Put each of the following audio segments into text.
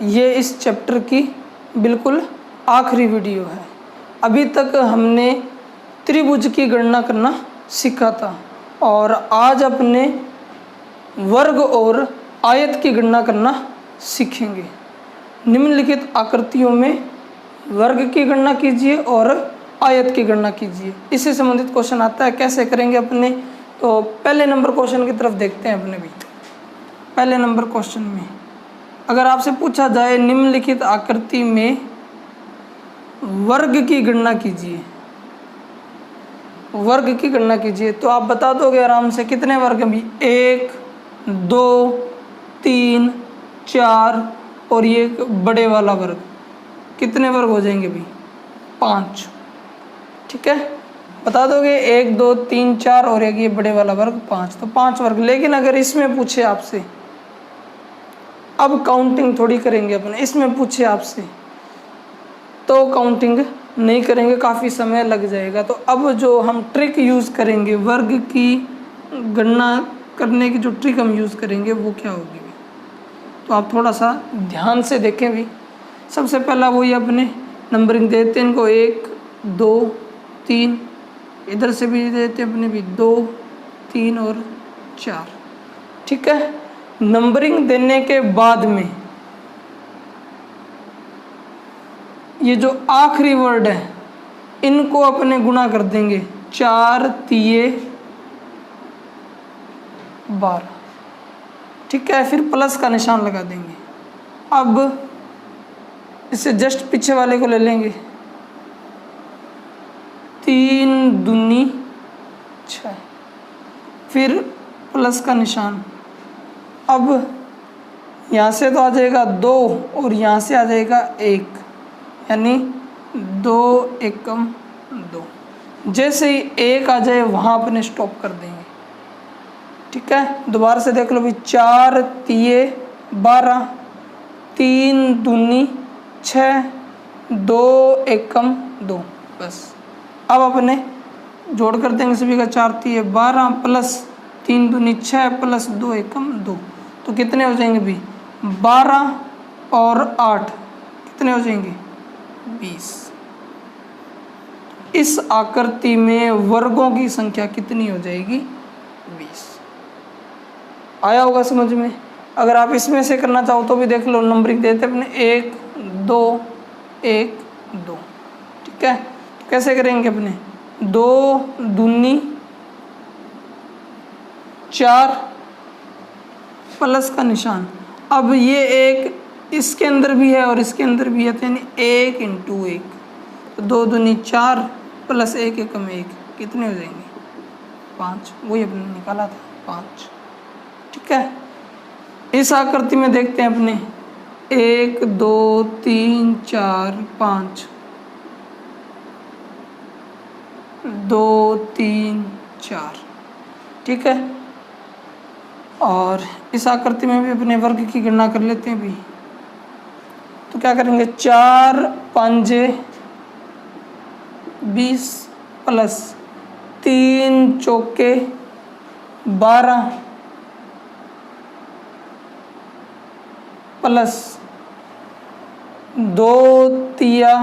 ये इस चैप्टर की बिल्कुल आखिरी वीडियो है। अभी तक हमने त्रिभुज की गणना करना सीखा था और आज अपने वर्ग और आयत की गणना करना सीखेंगे। निम्नलिखित आकृतियों में वर्ग की गणना कीजिए और आयत की गणना कीजिए। इससे संबंधित क्वेश्चन आता है, कैसे करेंगे अपने। तो पहले नंबर क्वेश्चन की तरफ देखते हैं अपने भी। पहले नंबर क्वेश्चन में अगर आपसे पूछा जाए निम्नलिखित आकृति में वर्ग की गणना कीजिए, वर्ग की गणना कीजिए, तो आप बता दोगे आराम से कितने वर्ग भी। 1 2 3 4 और ये बड़े वाला वर्ग, कितने वर्ग हो जाएंगे भी। 5। ठीक है, बता दोगे 1 2 3 4 और एक ये बड़े वाला वर्ग 5, तो 5 वर्ग। लेकिन अगर इसमें पूछे आपसे, अब काउंटिंग थोड़ी करेंगे अपने, इसमें पूछे आपसे तो काउंटिंग नहीं करेंगे, काफ़ी समय लग जाएगा। तो अब जो हम ट्रिक यूज़ करेंगे, वर्ग की गणना करने की जो ट्रिक हम यूज़ करेंगे वो क्या होगी, तो आप थोड़ा सा ध्यान से देखें भी। सबसे पहला वही अपने नंबरिंग देते हैं इनको, 1 2 3, इधर से भी देते हैं अपने भी 2 3 और 4। ठीक है, नंबरिंग देने के बाद में ये जो आखिरी वर्ड है इनको अपने गुणा कर देंगे, 4 3 12। ठीक है, फिर प्लस का निशान लगा देंगे। अब इससे जस्ट पीछे वाले को ले लेंगे, 3 दूनी 6, फिर प्लस का निशान। अब यहाँ से तो आ जाएगा 2 और यहाँ से आ जाएगा 1, यानी 2 एकम 2। जैसे ही 1 आ जाए वहाँ अपने स्टॉप कर देंगे। ठीक है, दोबारा से देख लो भी, 4 3 12, 3 दूनी 6, 2 एकम 2, बस। अब अपने जोड़ कर देंगे सभी का, 4 3 12 प्लस 3 दूनी 6 प्लस 2 एकम 2, तो कितने हो जाएंगे भी 12 और 8 कितने हो जाएंगे 20। इस आकृति में वर्गों की संख्या कितनी हो जाएगी 20। आया होगा समझ में। अगर आप इसमें से करना चाहो तो भी देख लो, नंबरिंग देते अपने 1 2 1 2। ठीक है, तो कैसे करेंगे अपने, 2 दूनी 4 प्लस का निशान। अब ये एक इसके अंदर भी है और इसके अंदर भी है, तो यानी 1 × 1, तो 2 दूनी 4 प्लस 1 एकम 1, कितने हो जाएंगे 5। वही अपने निकाला था 5। ठीक है, इस आकृति में देखते हैं अपने 1 2 3 4 5, 2 3 4। ठीक है, और इस आकृति में भी अपने वर्ग की गणना कर लेते हैं भी। तो क्या करेंगे, 4 5 20 प्लस 3 चौके 12 प्लस 2 तिया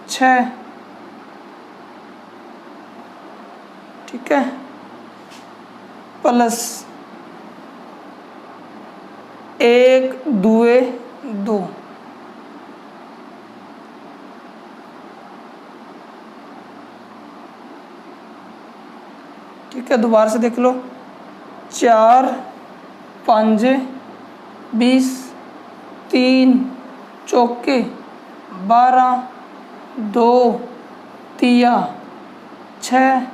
6। ठीक है, प्लस 1 2 2। ठीक है, दोबारा से देख लो, 4 5 20, 3 चौके 12, 2 तिया 6,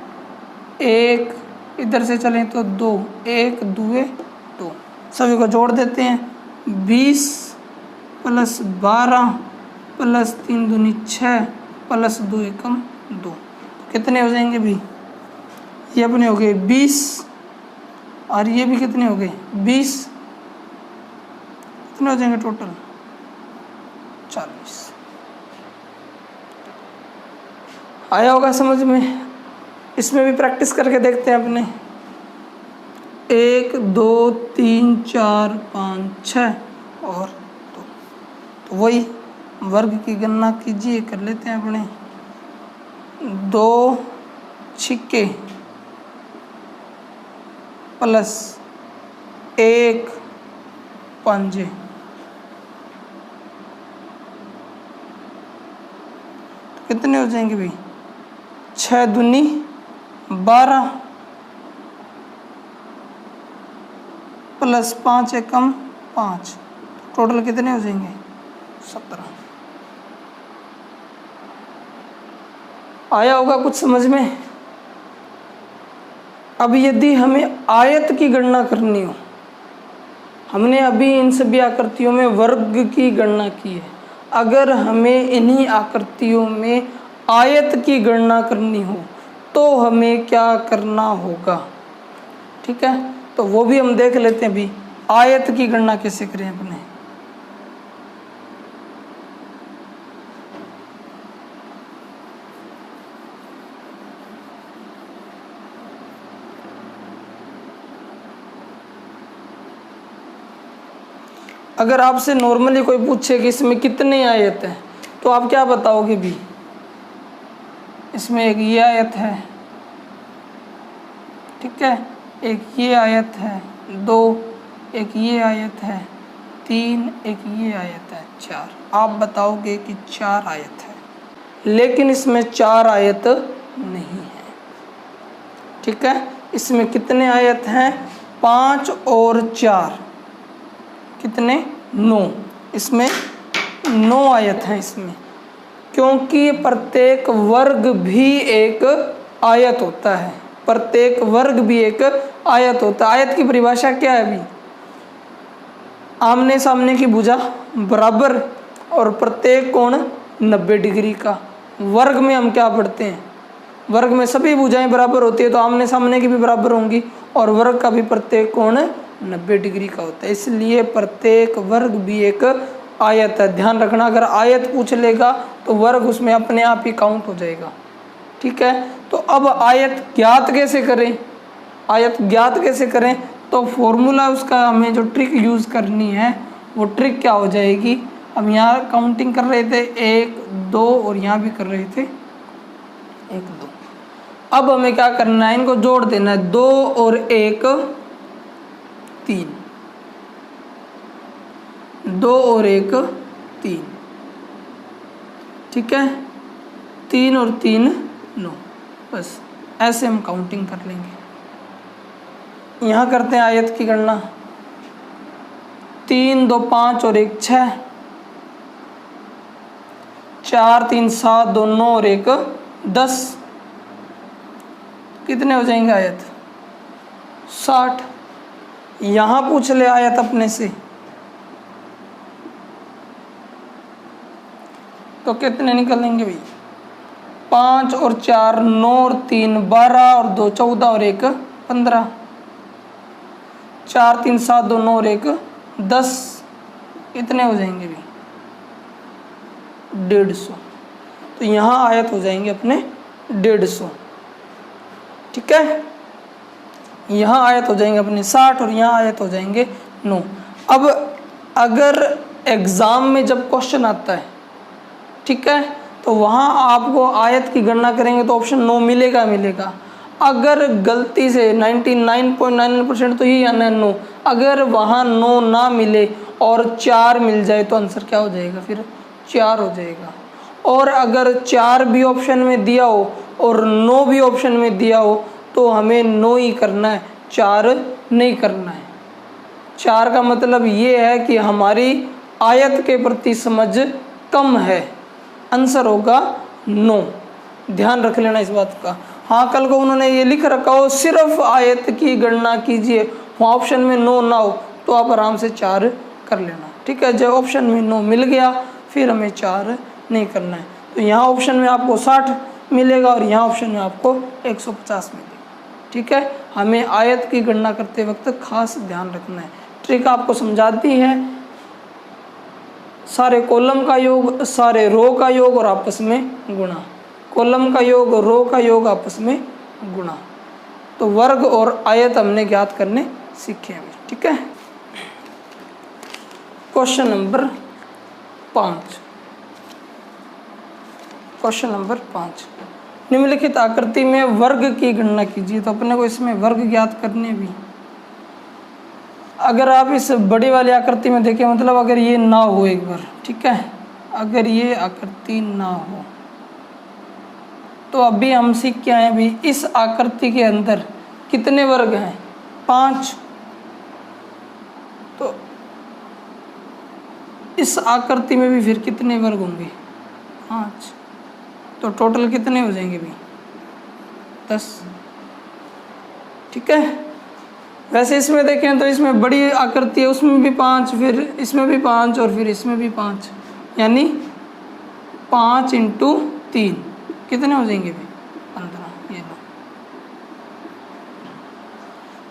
1 इधर से चलें तो 2, 1 2 2। सभी को जोड़ देते हैं, 20 प्लस 12 प्लस 3 दूनी 6 प्लस 2 एकम 2, कितने हो जाएंगे भी, ये अपने हो गए 20 और ये भी कितने हो गए 20, कितने हो जाएंगे टोटल 40। आया होगा समझ में। इसमें भी प्रैक्टिस करके देखते हैं अपने, 1 2 3 4 5 6 और 2। तो वही वर्ग की गणना कीजिए, कर लेते हैं अपने। 2 छिक्के प्लस 1 पंजे, तो कितने हो जाएंगे भाई? 6 दूनी 12 प्लस 5 एकम 5, टोटल कितने हो जाएंगे? 17। आया होगा कुछ समझ में? अब यदि हमें आयत की गणना करनी हो, हमने अभी इन सभी आकृतियों में वर्ग की गणना की है, अगर हमें इन्हीं आकृतियों में आयत की गणना करनी हो तो हमें क्या करना होगा? ठीक है, तो वो भी हम देख लेते हैं अभी। आयत की गणना कैसे करें अपने? अगर आपसे नॉर्मली कोई पूछे कि इसमें कितने आयत हैं, तो आप क्या बताओगे भी? इसमें एक ये आयत है, ठीक है, एक ये आयत है, 2, एक ये आयत है, 3, एक ये आयत है, 4। आप बताओगे कि 4 आयत है, लेकिन इसमें 4 आयत नहीं है। ठीक है, इसमें कितने आयत हैं? 5 और 4 कितने? 9। इसमें 9 आयत हैं इसमें, क्योंकि प्रत्येक वर्ग भी एक आयत होता है। प्रत्येक वर्ग भी एक आयत होता है। आयत की परिभाषा क्या है अभी? आमने सामने की भुजा बराबर और प्रत्येक कोण 90 डिग्री का। वर्ग में हम क्या पढ़ते हैं? वर्ग में सभी भुजाएं बराबर होती है, तो आमने सामने की भी बराबर होंगी, और वर्ग का भी प्रत्येक कोण 90 डिग्री का होता है। इसलिए प्रत्येक वर्ग भी एक आयत है। ध्यान रखना, अगर आयत पूछ लेगा तो वर्ग उसमें अपने आप ही काउंट हो जाएगा। ठीक है, तो अब आयत ज्ञात कैसे करें? आयत ज्ञात कैसे करें? तो फॉर्मूला उसका हमें जो ट्रिक यूज़ करनी है वो ट्रिक क्या हो जाएगी? हम यहाँ काउंटिंग कर रहे थे 1, 2 और यहाँ भी कर रहे थे 1, 2। अब हमें क्या करना है? इनको जोड़ देना है। 2 और 1 3, 2 और 1 3, ठीक है, 3 और 3 9। बस ऐसे हम काउंटिंग कर लेंगे। यहाँ करते हैं आयत की गणना। 3, 2 5 और 1 6, 4, 3 7, 2 9 और 1 10। कितने हो जाएंगे आयत? 60। यहाँ पूछ ले आयत अपने से, तो कितने निकलेंगे भाई? 5 और 4 9 और 3 12 और 2 14 और 1 15, 4 3 7 2 9 और 1 10। कितने हो जाएंगे भाई? 150। तो यहाँ आयत हो जाएंगे अपने 150। ठीक है, यहाँ आयत हो जाएंगे अपने 60 और यहाँ आयत हो जाएंगे 9। अब अगर एग्ज़ाम में जब क्वेश्चन आता है, ठीक है, तो वहाँ आपको आयत की गणना करेंगे तो ऑप्शन 9 मिलेगा मिलेगा। अगर गलती से 99.99% तो यही आना है 9। अगर वहाँ 9 ना मिले और 4 मिल जाए तो आंसर क्या हो जाएगा? फिर 4 हो जाएगा। और अगर 4 भी ऑप्शन में दिया हो और 9 भी ऑप्शन में दिया हो तो हमें 9 ही करना है, 4 नहीं करना है। 4 का मतलब ये है कि हमारी आयत के प्रति समझ कम है। आंसर होगा 9। ध्यान रख लेना इस बात का। हाँ, कल को उन्होंने ये लिख रखा हो सिर्फ आयत की गणना कीजिए, वहाँ ऑप्शन में 9 ना हो तो आप आराम से 4 कर लेना। ठीक है, जब ऑप्शन में 9 मिल गया फिर हमें 4 नहीं करना है। तो यहाँ ऑप्शन में आपको 60 मिलेगा और यहाँ ऑप्शन में आपको 150 मिलेगा। ठीक है, हमें आयत की गणना करते वक्त खास ध्यान रखना है। ट्रिक आपको समझाती है सारे कॉलम का योग, सारे रो का योग और आपस में गुणा। कॉलम का योग और रो का योग आपस में गुणा। तो वर्ग और आयत हमने ज्ञात करने सीखे हैं। ठीक है, क्वेश्चन नंबर 5। क्वेश्चन नंबर 5, निम्नलिखित आकृति में वर्ग की गणना कीजिए। तो अपने को इसमें वर्ग ज्ञात करने भी, अगर आप इस बड़ी वाली आकृति में देखें, मतलब अगर ये ना हो एक बार, ठीक है, अगर ये आकृति ना हो तो अभी हम सीख के आए भी इस आकृति के अंदर कितने वर्ग हैं, 5। तो इस आकृति में भी फिर कितने वर्ग होंगे, 5। तो टोटल कितने हो जाएंगे भी, 10। ठीक है। वैसे इसमें देखें तो इसमें बड़ी आकृति है, उसमें भी 5, फिर इसमें भी 5 और फिर इसमें भी 5, यानी 5 × 3 कितने हो जाएंगे भी, 15। ये लो।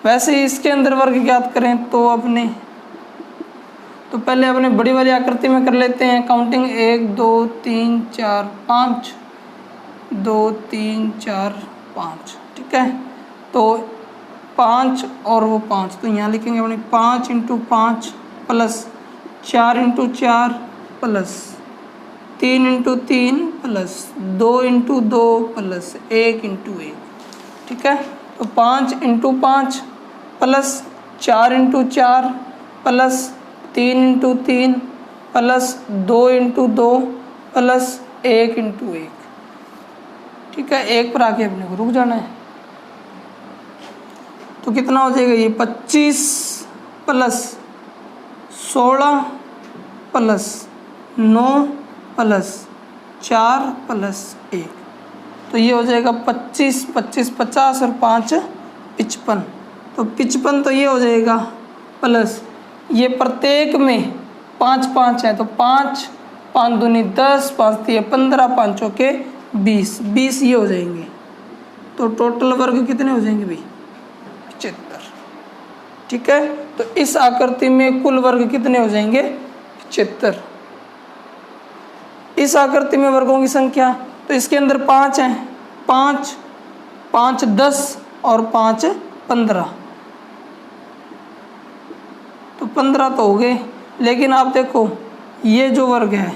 वैसे इसके अंदर वर्ग ज्ञात करें तो पहले अपने बड़ी वाली आकृति में कर लेते हैं काउंटिंग। 1 2 3 4 5, 2 3 4 5, ठीक है। तो 5 और वो 5, तो यहाँ लिखेंगे अपने 5 × 5 प्लस 4 × 4 प्लस 3 × 3 प्लस 2 × 2 प्लस 1 × 1, ठीक है। तो 5 × 5 प्लस 4 × 4 प्लस 3 × 3 प्लस 2 × 2 प्लस 1 × 1, ठीक है। 1 पर आके अपने को रुक जाना है। तो कितना हो जाएगा ये, 25 प्लस 16 प्लस 9 प्लस 4 प्लस 1, तो ये हो जाएगा 25 25 50 और 5 55। तो 55 तो ये हो जाएगा प्लस ये प्रत्येक में 5 5 है, तो 5 5 दूनी 10, 5 3 15, 5 चौके 20 20 ये हो जाएंगे। तो टोटल वर्ग कितने हो जाएंगे भाई, 75, ठीक है। तो इस आकृति में कुल वर्ग कितने हो जाएंगे, 75। इस आकृति में वर्गों की संख्या, तो इसके अंदर 5 हैं, 5 5 10 और 5 15, तो 15 तो हो गए। लेकिन आप देखो ये जो वर्ग है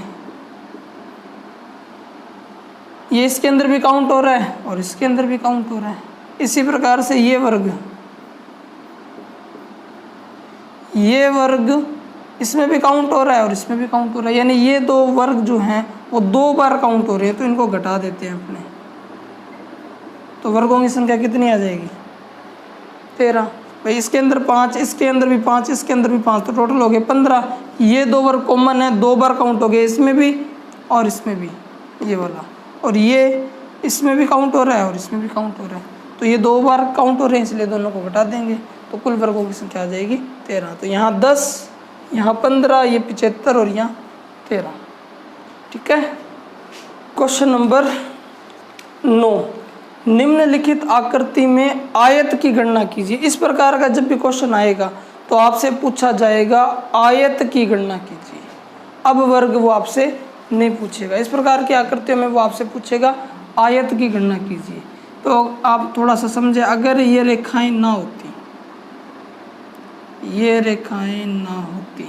ये इसके अंदर भी काउंट हो रहा है और इसके अंदर भी काउंट हो रहा है। इसी प्रकार से ये वर्ग इसमें भी काउंट हो रहा है और इसमें भी काउंट हो रहा है, यानी ये 2 वर्ग जो हैं वो 2 बार काउंट हो रहे हैं। तो इनको घटा देते हैं अपने, तो वर्गों की संख्या कितनी आ जाएगी, 13। भाई इसके अंदर 5, इसके अंदर भी 5, इसके अंदर भी 5, तो टोटल हो गए 15। ये 2 वर्ग कॉमन है, 2 बार काउंट हो गए, इसमें भी और इसमें भी ये वाला, और ये इसमें भी काउंट हो रहा है और इसमें भी काउंट हो रहा है। तो ये 2 बार काउंट हो रहे हैं, इसलिए दोनों को घटा देंगे, तो कुल वर्गों की संख्या आ जाएगी 13। तो यहाँ 10, यहाँ 15, ये 75 और यहाँ 13, ठीक है। क्वेश्चन नंबर 9, निम्नलिखित आकृति में आयत की गणना कीजिए। इस प्रकार का जब भी क्वेश्चन आएगा तो आपसे पूछा जाएगा आयत की गणना कीजिए। अब वर्ग वो आपसे नहीं पूछेगा, इस प्रकार की आकृतियों में वो आपसे पूछेगा आयत की गणना कीजिए। तो आप थोड़ा सा समझे, अगर ये रेखाएं ना होती, ये रेखाएं ना होती,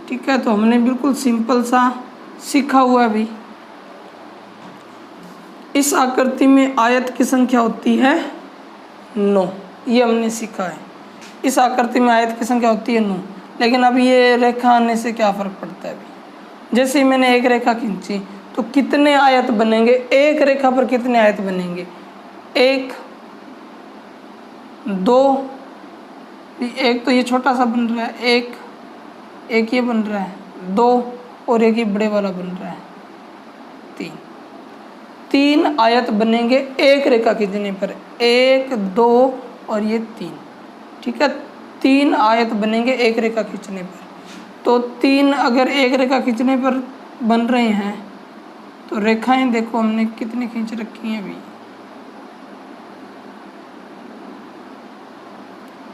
ठीक है, तो हमने बिल्कुल सिंपल सा सीखा हुआ है भी, इस आकृति में आयत की संख्या होती है 9, ये हमने सीखा है। इस आकृति में आयत की संख्या होती है 9, लेकिन अब ये रेखा आने से क्या फ़र्क पड़ता है अभी। जैसे ही मैंने एक रेखा खींची तो कितने आयत बनेंगे, एक रेखा पर कितने आयत बनेंगे, 1 2, एक तो ये छोटा सा बन रहा है, एक ये बन रहा है, 2 और एक ये बड़े वाला बन रहा है, 3 आयत बनेंगे एक रेखा खींचने पर, 1 2 और ये 3, ठीक है। 3 आयत बनेंगे एक रेखा खींचने पर। तो 3 अगर एक रेखा खींचने पर बन रहे हैं तो रेखाएं देखो हमने कितनी खींच रखी हैं अभी,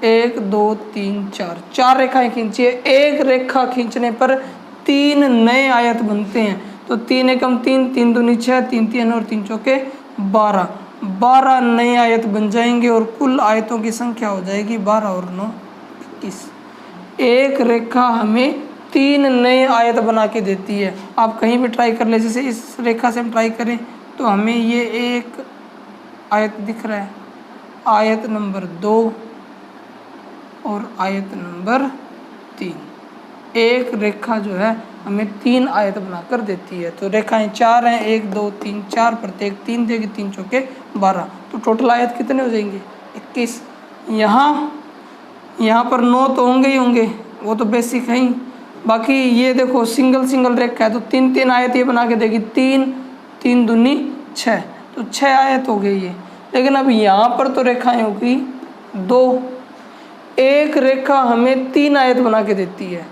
1 2 3 4 रेखाएं खींची है। एक रेखा खींचने पर 3 नए आयत बनते हैं। तो 3 एकम 3, 3 दूनी 6, 3 3 और 3 चौके 12 नए आयत बन जाएंगे और कुल आयतों की संख्या हो जाएगी 12 और 9 21। एक रेखा हमें 3 नए आयत बना के देती है। आप कहीं भी ट्राई कर ले, जैसे इस रेखा से हम ट्राई करें तो हमें ये एक आयत दिख रहा है, आयत नंबर 2 और आयत नंबर 3। एक रेखा जो है हमें 3 आयत बनाकर देती है। तो रेखाएं 4 हैं, 1 2 3 4, प्रत्येक 3 देगी, 3 चौके 12। तो टोटल आयत कितने हो जाएंगे? 21। यहाँ पर 9 तो होंगे ही होंगे, वो तो बेसिक है ही। बाकी ये देखो सिंगल रेखा है तो 3 3 आयत ये बना के देगी, 3 3 दूनी 6, तो 6 आयत हो गई ये। लेकिन अब यहाँ पर तो रेखाएं होगी 2, एक रेखा हमें 3 आयत बना के देती है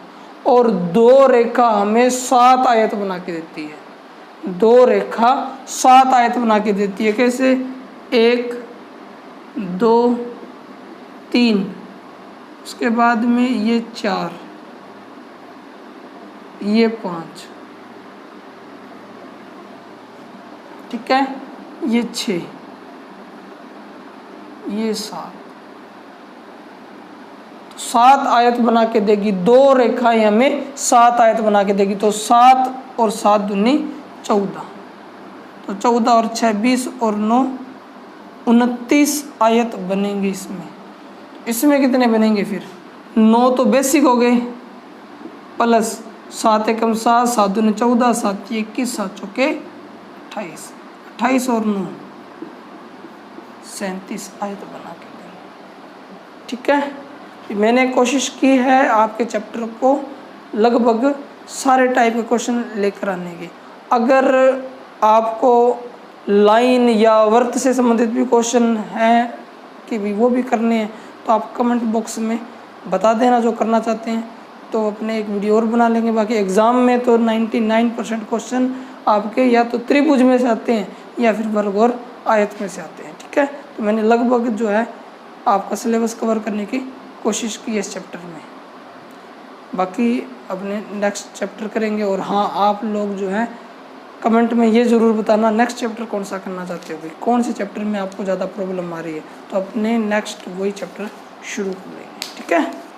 और 2 रेखा हमें 7 आयत बना के देती है। 2 रेखा 7 आयत बना के देती है। कैसे? 1 2 3, उसके बाद में ये 4, ये 5, ठीक है, ये 6, ये 7, 7 आयत बना के देगी। 2 रेखाएं हमें 7 आयत बना के देगी। तो 7 और 7 दूनी 14, तो 14 और 6 20 और 9 29 आयत बनेंगे इसमें। इसमें कितने बनेंगे फिर? 9 तो बेसिक हो गए, प्लस 7 एकम 7, 7 दूनी 14, 7 21, 7 चौके 28, 28 और 9 37 आयत बना के देंगे। ठीक है, मैंने कोशिश की है आपके चैप्टर को लगभग सारे टाइप के क्वेश्चन लेकर आने की। अगर आपको लाइन या वर्त से संबंधित भी क्वेश्चन हैं कि भी वो भी करने हैं तो आप कमेंट बॉक्स में बता देना जो करना चाहते हैं, तो अपने एक वीडियो और बना लेंगे। बाकी एग्ज़ाम में तो 99% क्वेश्चन आपके या तो त्रिभुज में से आते हैं या फिर वर्ग और आयत में से आते हैं। ठीक है, तो मैंने लगभग जो है आपका सिलेबस कवर करने की कोशिश की है इस चैप्टर में। बाकी अपने नेक्स्ट चैप्टर करेंगे। और हाँ, आप लोग जो है कमेंट में ये ज़रूर बताना नेक्स्ट चैप्टर कौन सा करना चाहते हो, भाई कौन से चैप्टर में आपको ज़्यादा प्रॉब्लम आ रही है, तो अपने नेक्स्ट वही चैप्टर शुरू कर लेंगे। ठीक है।